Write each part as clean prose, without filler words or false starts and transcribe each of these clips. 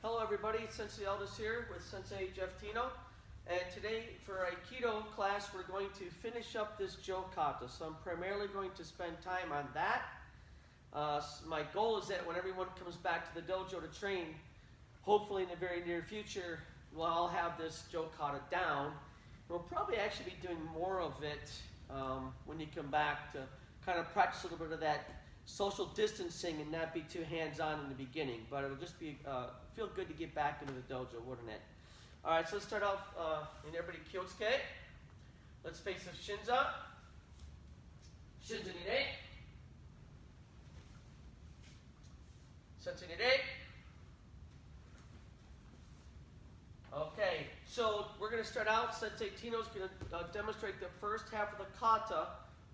Hello everybody, Sensei Aldis here with Sensei Teno. And today for Aikido class we're going to finish up this Jo Kata. So I'm primarily going to spend time on that. My goal is that when everyone comes back to the dojo to train, hopefully in the very near future, we'll all have this Jo Kata down. We'll probably actually be doing more of it when you come back to kind of practice a little bit of that social distancing and not be too hands-on in the beginning, but it'll just be feel good to get back into the dojo, wouldn't it? All right, so let's start off in everybody Kyotsuke. Let's face the shins up. Shins in ide. Sensei in ide. Okay, so we're going to start out. Sensei Teno's going to demonstrate the first half of the kata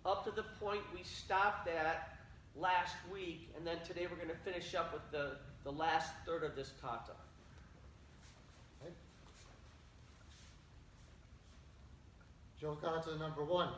up to the point we stopped at last week, and then today we're going to finish up with the last third of this kata. Okay. Jo Kata number 1.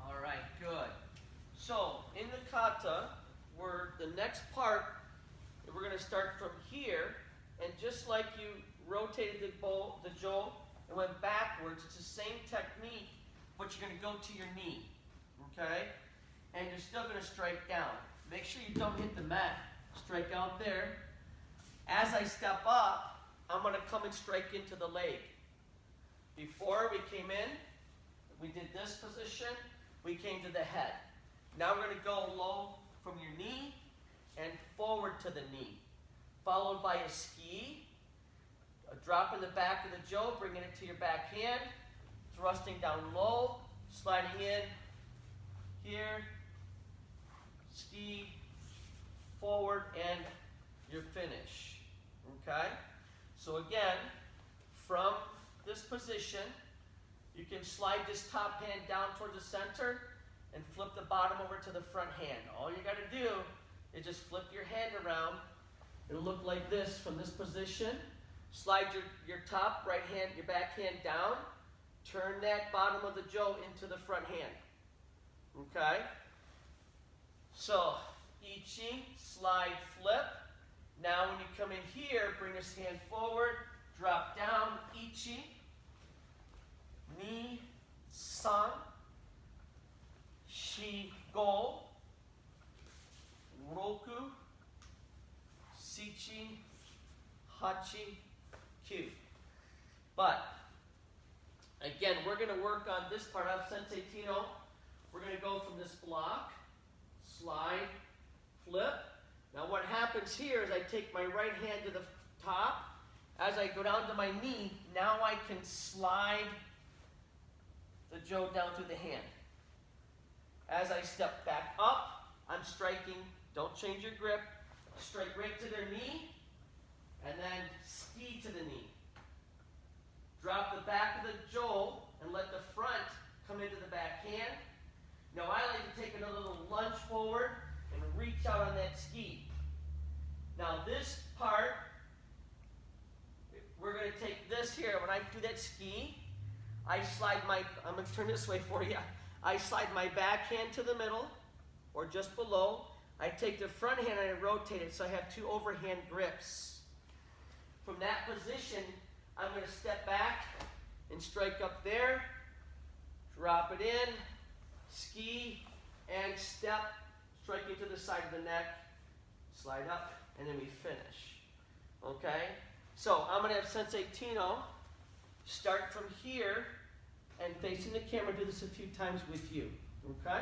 All right, good. So in the kata, the next part, we're going to start from here, and just like you rotated the jo and went backwards, it's the same technique, but you're going to go to your knee, okay? And you're still going to strike down. Make sure you don't hit the mat. Strike out there. As I step up, I'm going to come and strike into the leg. Before we came in, we did this position, we came to the head. Now we're going to go low from your knee and forward to the knee, followed by a ski, a drop in the back of the jo, bringing it to your back hand, thrusting down low, sliding in here, ski, forward, and your finish. Okay? So again, from this position, you can slide this top hand down toward the center and flip the bottom over to the front hand. All you got to do is just flip your hand around. It'll look like this from this position. Slide your top right hand, your back hand down. Turn that bottom of the jo into the front hand. Okay? So, ichi, slide, flip. Now when you come in here, bring this hand forward, drop down, ichi, ni, san, shi, go, roku, shichi, hachi, kyu. But, again, we're going to work on this part of Sensei Teno. We're going to go from this block, slide, flip. Now what happens here is I take my right hand to the top. As I go down to my knee, now I can slide the jo down through the hand. As I step back up, I'm striking. Don't change your grip. Strike right to their knee, and then ski to the knee. Drop the back of the jo and let the front come into the back hand. Now I like to take another little lunge forward and reach out on that ski. Now this part, we're going to take this here. When I do that ski, I'm going to turn this way for you. I slide my back hand to the middle, or just below. I take the front hand and I rotate it so I have two overhand grips. From that position, I'm going to step back and strike up there, drop it in, ski, and step, striking to the side of the neck, slide up, and then we finish. Okay? So I'm going to have Sensei Teno start from here and facing the camera, do this a few times with you. Okay?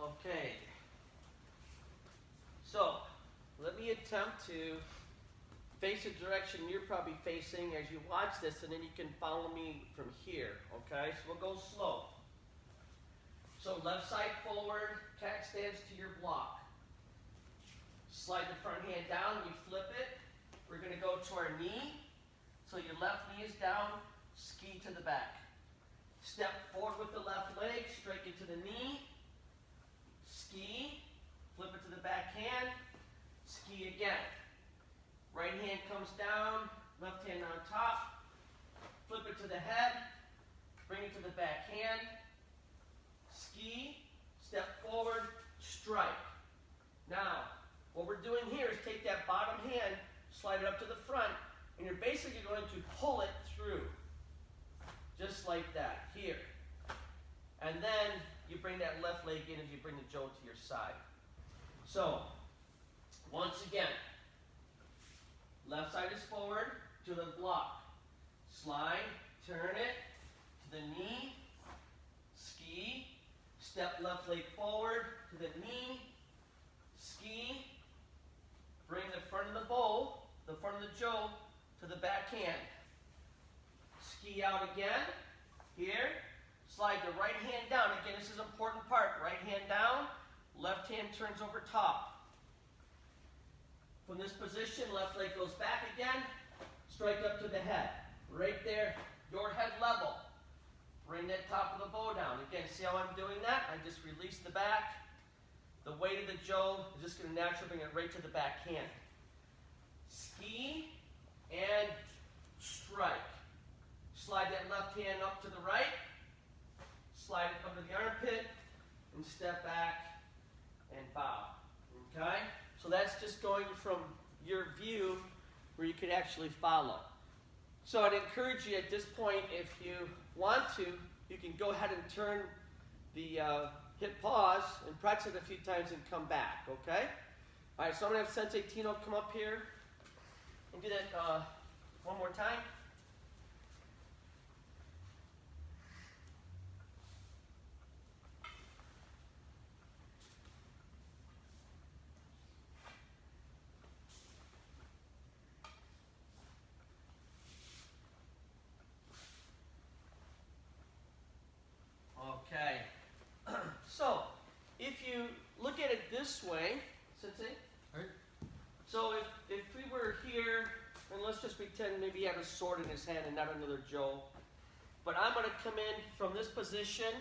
Okay. So, let me attempt to face the direction you're probably facing as you watch this, and then you can follow me from here, okay? So we'll go slow. So left side forward, cat stands to your block. Slide the front hand down, you flip it. We're going to go to our knee. So your left knee is down, ski to the back. Step forward with the left leg, straight into the knee. Ski, flip it to the back hand, ski again. Right hand comes down, left hand on top. Flip it to the head, bring it to the back hand. Ski, step forward, strike. Now, what we're doing here is take that bottom hand, slide it up to the front, and you're basically going to pull it through. Just like that, here. And then you bring that left leg in as you bring the Jo to your side. So, once again, left side is forward to the block. Slide, turn it to the knee, ski, step left leg forward to the knee, ski, bring the front of the bowl, the front of the Jo, to the back hand. Ski out again, here, slide the right hand down. Again, this is an important part. Right hand down, left hand turns over top. From this position, left leg goes back again, strike up to the head. Right there, your head level. Bring that top of the bow down. Again, see how I'm doing that? I just release the back. The weight of the Jo is just going to naturally bring it right to the back hand. Ski and strike. Slide that left hand up to the right. Slide it under the armpit and step back and bow. Okay? So that's just going from your view where you can actually follow. So I'd encourage you at this point, if you want to, you can go ahead and turn the hit pause and practice it a few times and come back, okay? All right, so I'm going to have Sensei Teno come up here and do that one more time. Okay. So, if you look at it this way, Sensei, Right? so if we were here, and let's just pretend maybe he had a sword in his hand and not another Jo, but I'm going to come in from this position.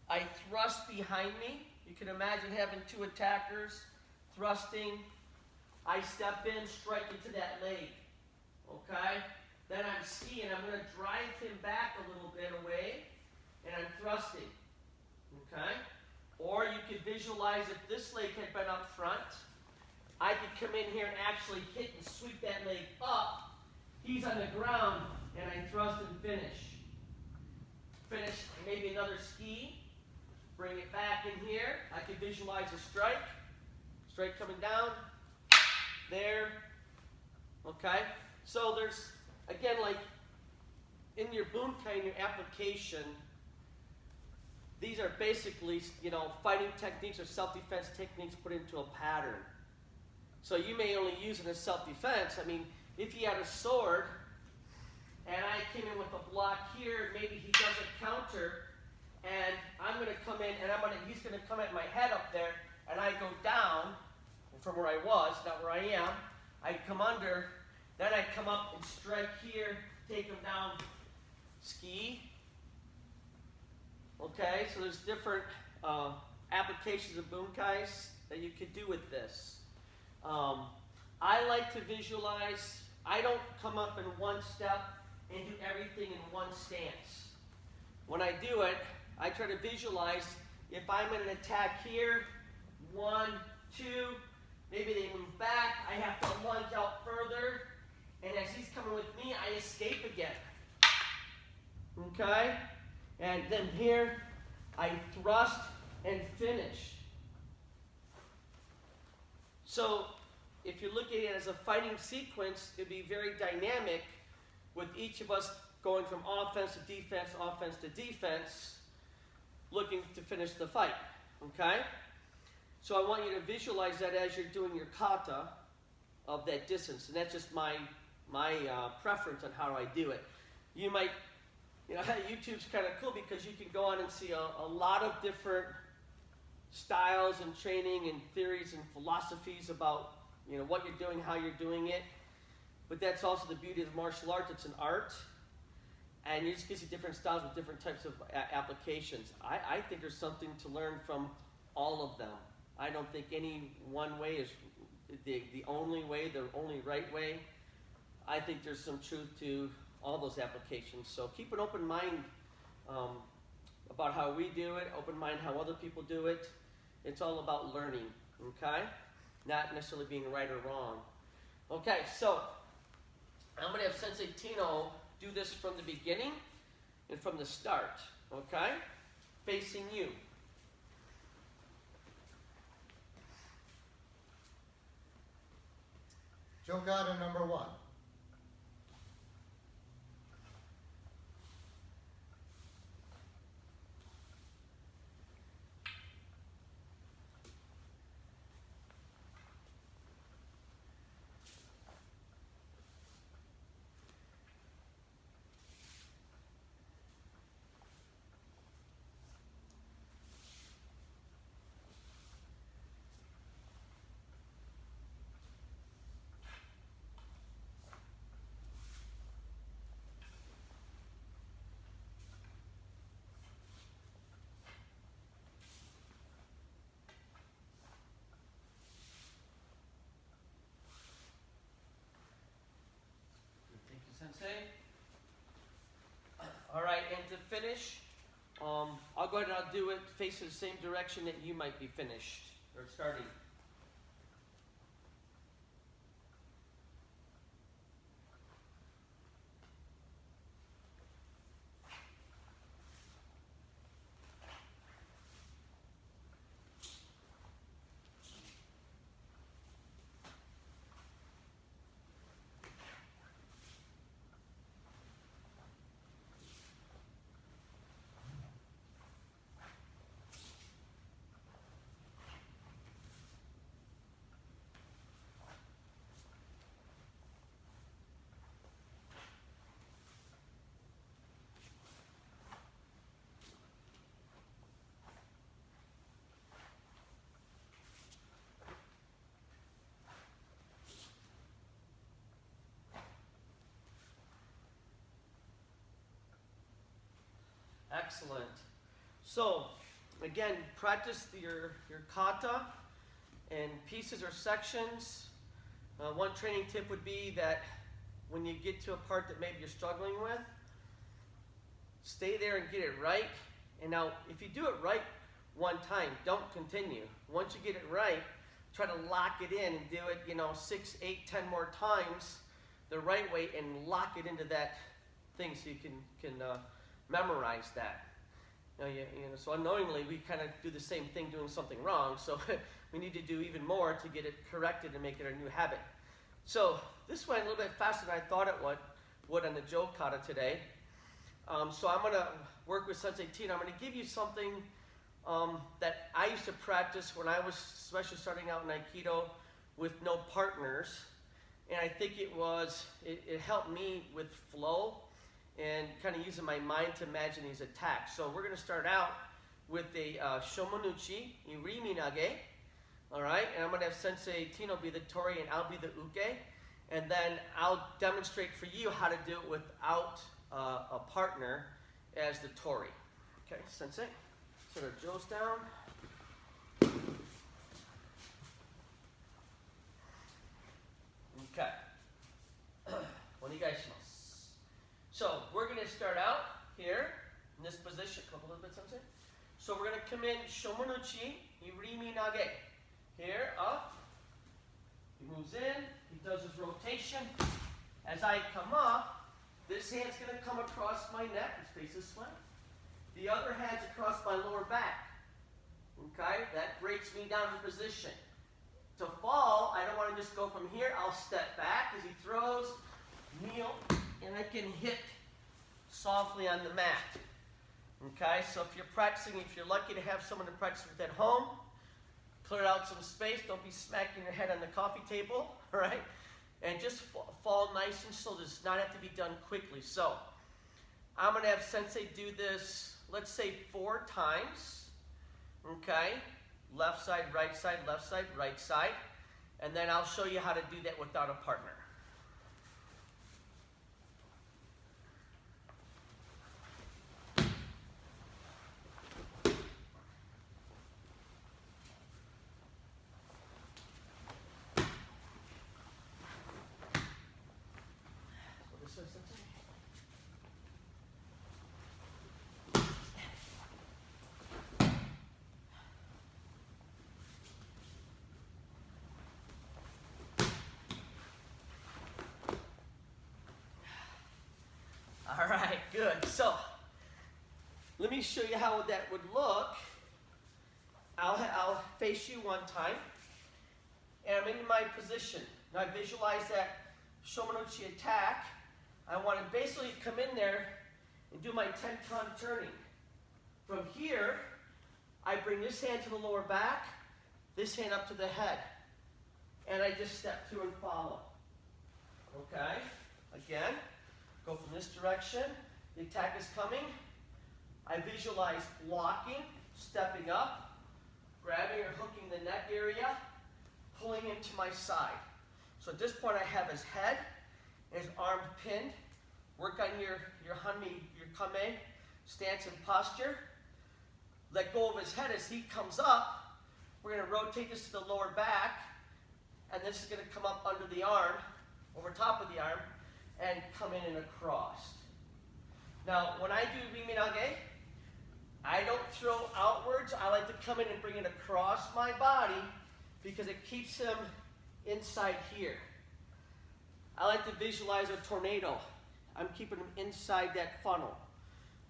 I thrust behind me. You can imagine having two attackers thrusting. I step in, strike into that leg. Okay? Then I'm skiing. I'm going to drive him back a little bit away, and I'm thrusting. Okay? Or you could visualize if this leg had been up front, I could come in here and actually hit and sweep that leg up. He's on the ground, and I thrust and finish. Finish, maybe another ski. Bring it back in here. I could visualize a strike. Strike coming down. There. Okay? So there's, again, like in your bunkai, in your application, these are basically, fighting techniques or self-defense techniques put into a pattern. So you may only use it as self-defense. I mean, if he had a sword, and I came in with a block here, maybe he does a counter, and I'm going to come in, and he's going to come at my head up there, and I go down from where I was, not where I am. I come under, then I come up and strike here, take him down, ski. Okay, so there's different applications of bunkais that you could do with this. I like to visualize. I don't come up in one step and do everything in one stance. When I do it, I try to visualize if I'm in an attack here, 1, 2, maybe they move back, I have to lunge out further, and as he's coming with me, I escape again. Okay? And then here, I thrust and finish. So, if you're looking at it as a fighting sequence, it'd be very dynamic with each of us going from offense to defense, looking to finish the fight. Okay? So I want you to visualize that as you're doing your kata of that distance. And that's just my preference on how I do it. You might, YouTube's kind of cool because you can go on and see a lot of different styles and training and theories and philosophies about, what you're doing, how you're doing it. But that's also the beauty of martial arts. It's an art. And it just gives you different styles with different types of applications. I think there's something to learn from all of them. I don't think any one way is the only way, the only right way. I think there's some truth to all those applications. So keep an open mind about how we do it, open mind how other people do it. It's all about learning, okay? Not necessarily being right or wrong. Okay, so I'm going to have Sensei Teno do this from the beginning and from the start, okay? Facing you. Jo Kata number 1. Thank you, Sensei. All right, and to finish, I'll go ahead and I'll do it facing the same direction that you might be finished or starting. Excellent. So, again, practice your kata and pieces or sections. One training tip would be that when you get to a part that maybe you're struggling with, stay there and get it right. And now, if you do it right one time, don't continue. Once you get it right, try to lock it in and do it, 6, 8, 10 more times the right way and lock it into that thing so you can memorize that. So unknowingly we kind of do the same thing doing something wrong, so we need to do even more to get it corrected and make it a new habit. So this went a little bit faster than I thought it would on the Jo Kata today. So I'm going to work with Sensei Teno. I'm going to give you something that I used to practice when I was especially starting out in Aikido with no partners, and I think it helped me with flow and kind of using my mind to imagine these attacks. So we're going to start out with a Shomonuchi, Irimi Nage, all right? And I'm going to have Sensei Teno be the Tori and I'll be the Uke. And then I'll demonstrate for you how to do it without a partner as the Tori. Okay, Sensei. Set our Joes down. Okay. Onegaishimasu. So we're going to start out here in this position. Come up a little bit, Sensei. So we're going to come in Shomonuchi, Irimi Nage. Here, up. He moves in. He does his rotation. As I come up, this hand's going to come across my neck. Let's face this way. The other hand's across my lower back. Okay? That breaks me down to position. To fall, I don't want to just go from here. I'll step back as he throws, kneel, and I can hit softly on the mat. Okay, so if you're practicing, if you're lucky to have someone to practice with at home, clear out some space. Don't be smacking your head on the coffee table, all right? And just fall nice and slow. Does not have to be done quickly. So I'm going to have Sensei do this, let's say 4 times, okay? Left side, right side, right side. And then I'll show you how to do that without a partner. So this is Sensei. All right, good. So let me show you how that would look. I'll face you one time, and I'm in my position. Now I visualize that Shomanuchi attack. I want to basically come in there and do my ten-ton turning. From here, I bring this hand to the lower back, this hand up to the head, and I just step through and follow. Okay? Again, go from this direction. The attack is coming. I visualize blocking, stepping up, grabbing or hooking the neck area, pulling him to my side. So at this point I have his head and his arms pinned. Work on your kame stance and posture. Let go of his head as he comes up. We're going to rotate this to the lower back, and this is going to come up under the arm, over top of the arm, and come in and across. Now, when I do Riminage, I don't throw outwards. I like to come in and bring it across my body because it keeps him inside here. I like to visualize a tornado. I'm keeping him inside that funnel.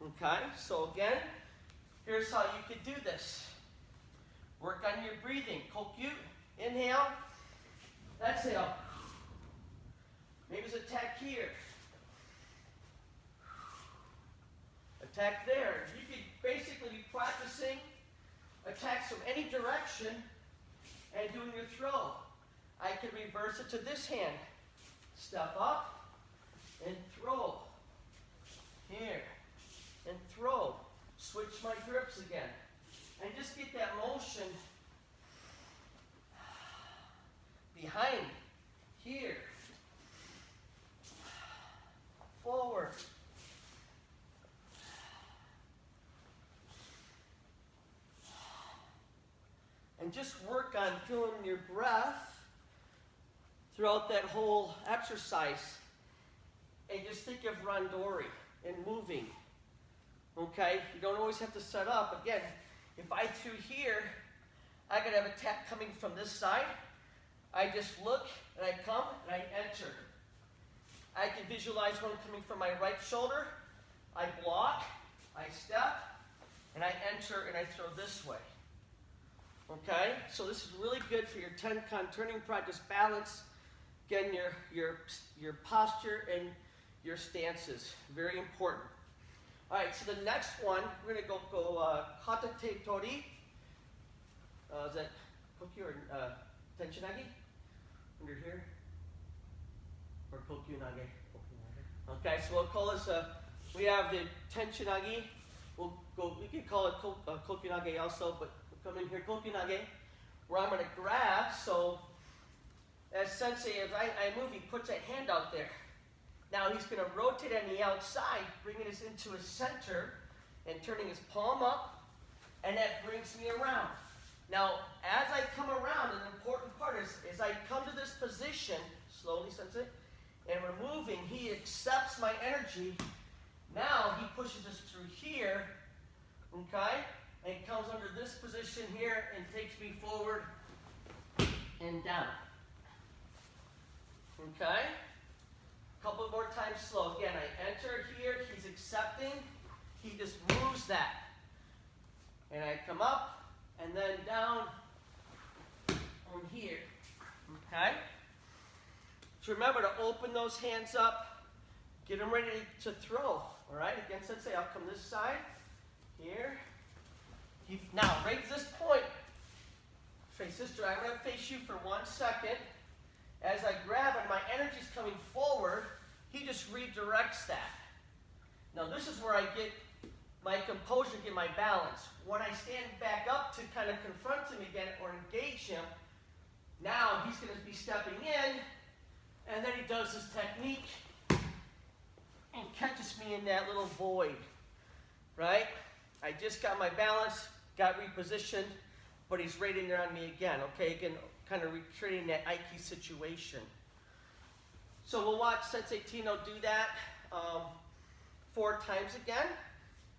Okay, so again, here's how you could do this. Work on your breathing. Kokyu, inhale, exhale. Maybe it's attack here. Attack there. You could basically be practicing attacks from any direction and doing your throw. I could reverse it to this hand. Step up and throw. Here. And throw. Switch my grips again. And just get that motion behind. Here. Forward. And just work on feeling your breath throughout that whole exercise. And just think of randori and moving. Okay? You don't always have to set up. Again, if I threw here, I could have attack coming from this side. I just look and I come and I enter. I can visualize one coming from my right shoulder. I block, I step, and I enter and I throw this way. Okay, so this is really good for your ten-kan turning practice, balance, again, your posture and your stances, very important. All right, so the next one, we're going to go kata te tori. Is that kokyu or tenchinagi? Under here? Or kokyu nage? Okay, so we'll call this, we have the tenchinagi. We can call it kokyu nage also, but come in here, kokyu nage, where I'm going to grab. So as Sensei, as I move, he puts a hand out there. Now he's going to rotate on the outside, bringing us into his center and turning his palm up, and that brings me around. Now, as I come around, an important part is I come to this position, slowly, Sensei, and we're moving. He accepts my energy. Now he pushes us through here, okay? And comes under this position here and takes me forward and down. Okay? A couple more times slow. Again, I enter here, he's accepting, he just moves that. And I come up and then down on here. Okay? So remember to open those hands up, get them ready to throw. Alright? Again, Sensei, I'll come this side. Here. Now, right at this point, sister, I'm going to face you for 1 second. As I grab and my energy's coming forward, he just redirects that. Now, this is where I get my composure, get my balance. When I stand back up to kind of confront him again or engage him, now he's going to be stepping in, and then he does his technique and catches me in that little void, right? I just got my balance, got repositioned, but he's right in there on me again, okay? Again, kind of recreating that Aikido situation. So we'll watch Sensei Teno do that 4 times again,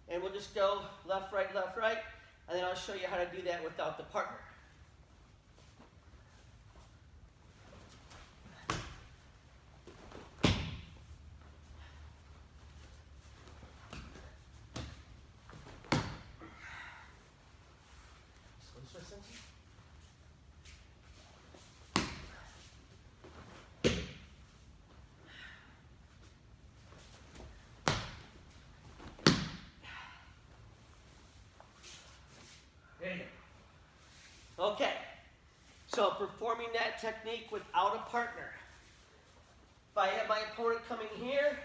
and we'll just go left, right, and then I'll show you how to do that without the partner. Okay, so performing that technique without a partner. If I have my opponent coming here,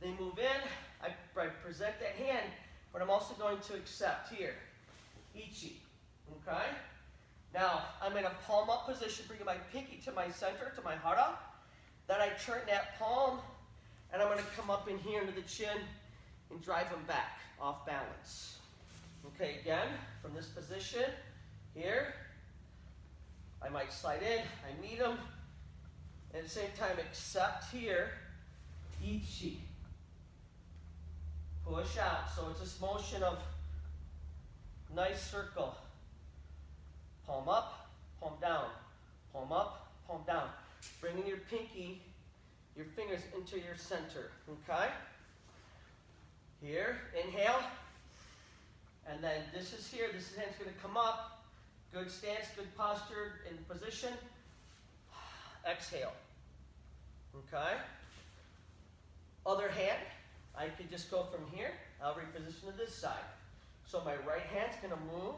they move in, I present that hand, but I'm also going to accept here, Ichi, okay? Now, I'm in a palm up position, bringing my pinky to my center, to my hara. Then I turn that palm, and I'm going to come up in here into the chin and drive them back, off balance. Okay, again, from this position, here, I might slide in, I meet him, and at the same time accept here, Ichi. Push out, so it's this motion of nice circle. Palm up, palm down, palm up, palm down. Bringing your pinky, your fingers into your center, okay? Here, inhale, and then this is here, this hand's gonna come up. Good stance, good posture, in position. Exhale. Okay? Other hand, I could just go from here. I'll reposition to this side. So my right hand's going to move,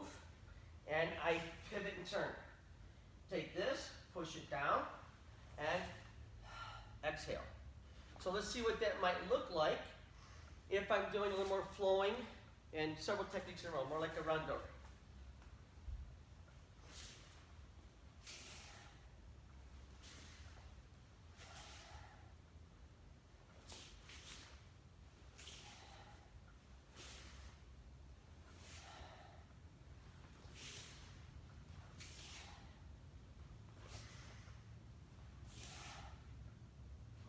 and I pivot and turn. Take this, push it down, and exhale. So let's see what that might look like if I'm doing a little more flowing and several techniques in a row, more like a rondo.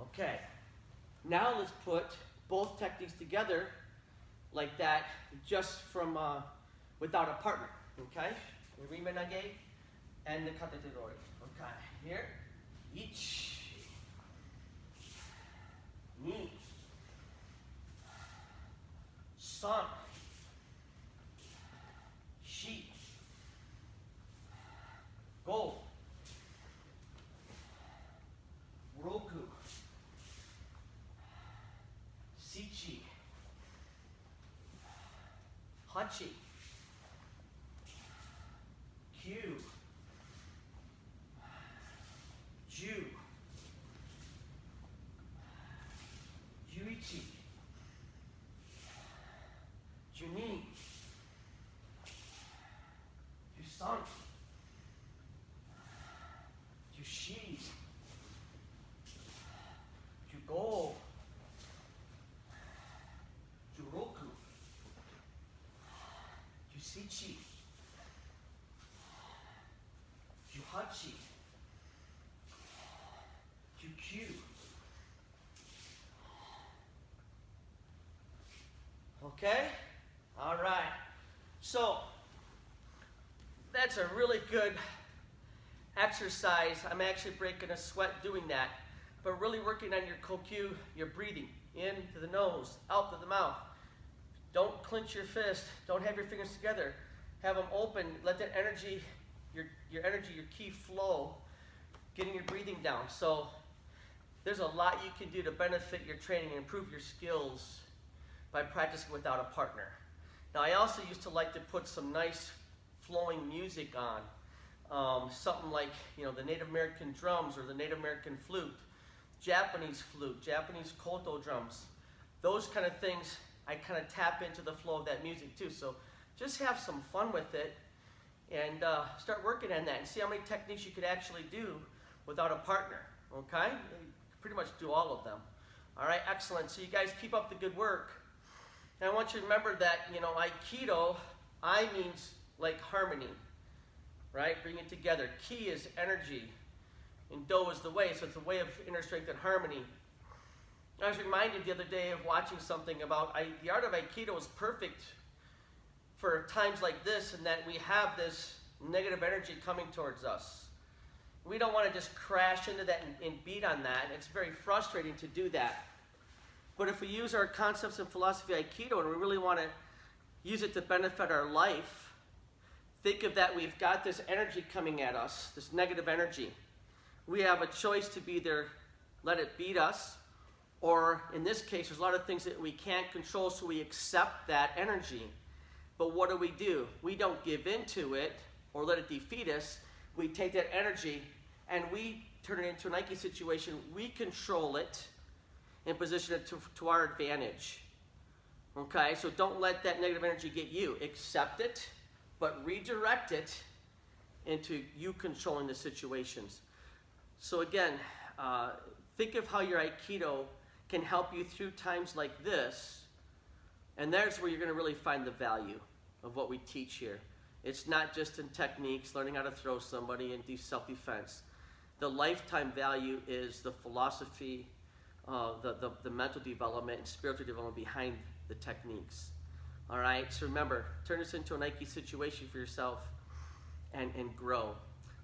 Okay, now let's put both techniques together like that, just from without a partner. Okay, the Rimenage and the Kataterori. Okay, here, each, ni, san, shi, go, roku. Sichi, Hachi, Q, Ju, Juichi, Juni, Jusan, Jushi, Jugo, Juroku, Jusichi, Juhachi, Jukyu. Okay? All right. So, that's a really good exercise. I'm actually breaking a sweat doing that. But really working on your kokyu, your breathing, in to the nose, out to the mouth. Don't clench your fist. Don't have your fingers together. Have them open. Let that energy, your energy, your ki flow, getting your breathing down. So there's a lot you can do to benefit your training and improve your skills by practicing without a partner. Now, I also used to like to put some nice flowing music on. Something like, the Native American drums or the Native American flute, Japanese koto drums. Those kind of things, I kind of tap into the flow of that music too. So just have some fun with it and start working on that and see how many techniques you could actually do without a partner, okay? You pretty much do all of them. All right, excellent. So you guys keep up the good work. And I want you to remember that, Aikido, I means like harmony, right? Bring it together. Ki is energy, and Do is the way, so it's a way of inner strength and harmony. I was reminded the other day of watching something about the art of Aikido is perfect for times like this, in that we have this negative energy coming towards us. We don't want to just crash into that and beat on that. It's very frustrating to do that. But if we use our concepts and philosophy of Aikido and we really want to use it to benefit our life, think of that we've got this energy coming at us, this negative energy. We have a choice to be either let it beat us, or in this case, there's a lot of things that we can't control, so we accept that energy. But what do? We don't give into it or let it defeat us. We take that energy and we turn it into an Aikido situation. We control it and position it to our advantage. Okay, so don't let that negative energy get you. Accept it, but redirect it into you controlling the situations. So again, think of how your Aikido can help you through times like this, and there's where you're going to really find the value of what we teach here. It's not just in techniques, learning how to throw somebody and do self-defense. The lifetime value is the philosophy, the mental development and spiritual development behind the techniques. All right, so remember, turn this into an Aikido situation for yourself and grow. All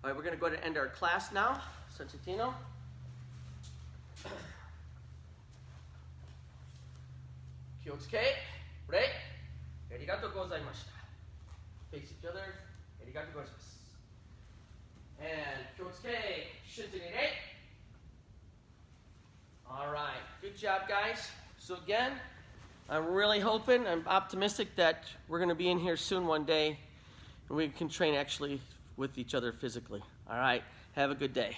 right, we're going to go ahead and end our class now. Sensei Teno. Kyotsuke. Right? Arigatou gozaimashita. Face each other. Arigatou gozaimasu. And Kyotsuke. Shinzune re. All right. Good job, guys. So again, I'm really hoping, I'm optimistic that we're going to be in here soon one day and we can train actually with each other physically. All right. Have a good day.